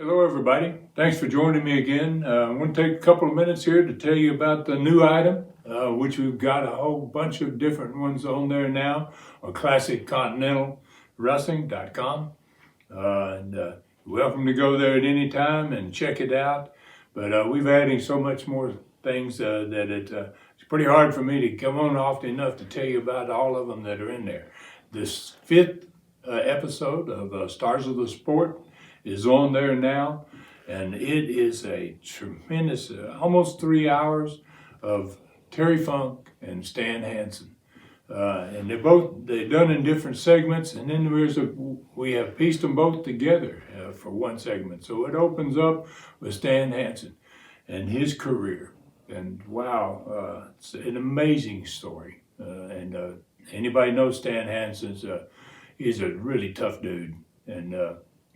Hello everybody, thanks for joining me again. I want to take a couple of minutes here to tell you about the new item, which we've got a whole bunch of different ones on there now, on ClassicContinentalWrestling.com. You're welcome to go there at any time and check it out. But we've adding so much more things that it's pretty hard for me to come on often enough to tell you about all of them that are in there. This fifth episode of Stars of the Sport is on there now, and it is a tremendous, almost 3 hours of Terry Funk and Stan Hansen. And they're done in different segments, and then we have pieced them both together for one segment. So it opens up with Stan Hansen and his career, and wow, it's an amazing story. Anybody knows Stan Hansen's, he's a really tough dude, and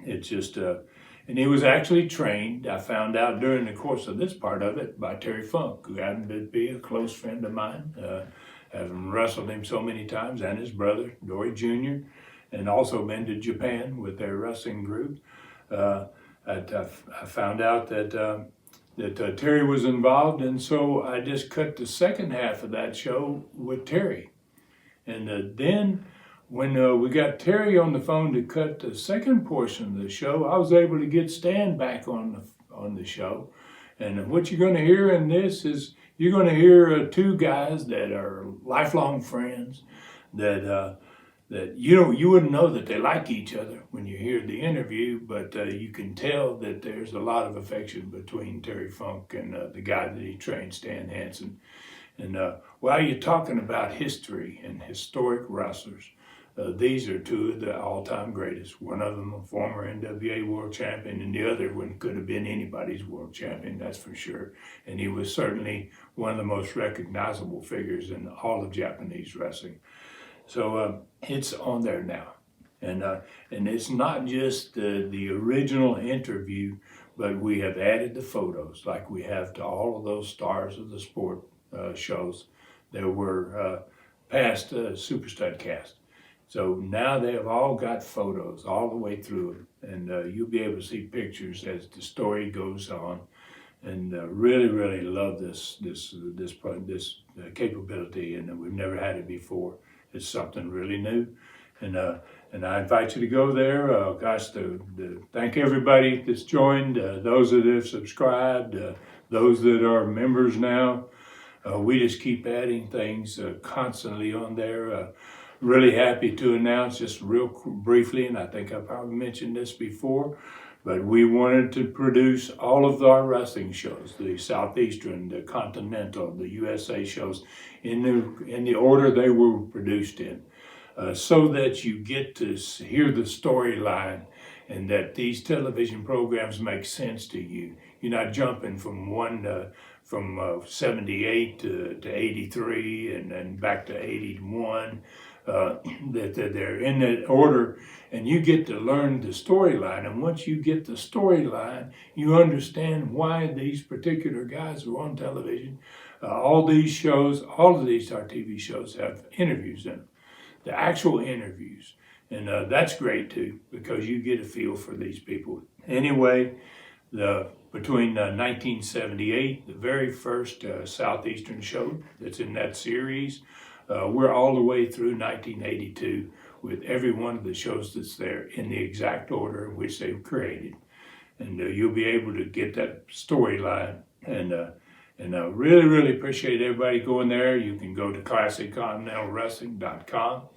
it's just, and he was actually trained, I found out during the course of this part of it, by Terry Funk, who happened to be a close friend of mine. Having wrestled him so many times, and his brother, Dory Jr., and also been to Japan with their wrestling group. I found out that Terry was involved, and so I just cut the second half of that show with Terry. And then when we got Terry on the phone to cut the second portion of the show, I was able to get Stan back on the show. And what you're going to hear in this is you're going to hear two guys that are lifelong friends that you wouldn't know that they like each other when you hear the interview, but you can tell that there's a lot of affection between Terry Funk and the guy that he trained, Stan Hansen. And while you're talking about history and historic wrestlers, these are two of the all-time greatest. One of them a former NWA world champion, and the other one could have been anybody's world champion, that's for sure. And he was certainly one of the most recognizable figures in all of Japanese wrestling. So it's on there now. And it's not just the original interview, but we have added the photos like we have to all of those Stars of the Sport shows that were past Super Stud Cast. So now they have all got photos all the way through it, and you'll be able to see pictures as the story goes on. And really, really love this capability, and we've never had it before. It's something really new, and I invite you to go there. To thank everybody that's joined, those that have subscribed, those that are members now. We just keep adding things constantly on there. Really happy to announce, just real briefly, and I think I probably mentioned this before, but we wanted to produce all of our wrestling shows, the Southeastern, the Continental, the USA shows, in the order they were produced in, so that you get to hear the storyline and that these television programs make sense to you. You're not jumping from 78 to 83 and then back to 81. That they're in that order, and you get to learn the storyline. And once you get the storyline, you understand why these particular guys are on television. All these shows, all of these TV shows have interviews in them, the actual interviews. And that's great too, because you get a feel for these people. Anyway, between 1978, the very first Southeastern show that's in that series, we're all the way through 1982 with every one of the shows that's there in the exact order in which they were created. And you'll be able to get that storyline. And I really, really appreciate everybody going there. You can go to ClassicContinentalWrestling.com.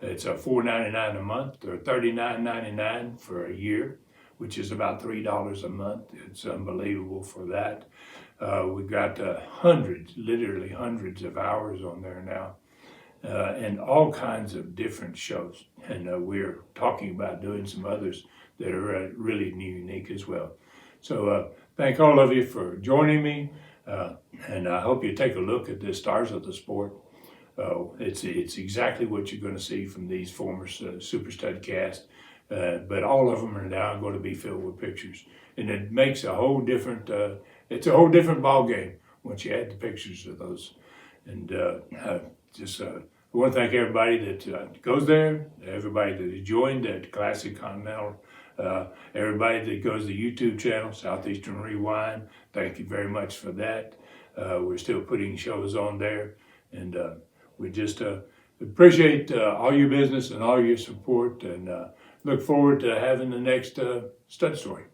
It's $4.99 a month or $39.99 for a year, which is about $3 a month. It's unbelievable for that. We've got literally hundreds of hours on there now. And all kinds of different shows. And we're talking about doing some others that are really unique as well. So thank all of you for joining me. And I hope you take a look at the Stars of the Sport. It's exactly what you're going to see from these former Super Stud cast. But all of them are now going to be filled with pictures. And it makes a whole different, it's a whole different ball game once you add the pictures of those. And I want to thank everybody that goes there, everybody that has joined at ClassicContinental Everybody that goes to the YouTube channel, Southeastern Rewind, thank you very much for that. We're still putting shows on there, and we just appreciate all your business and all your support, and look forward to having the next stud story.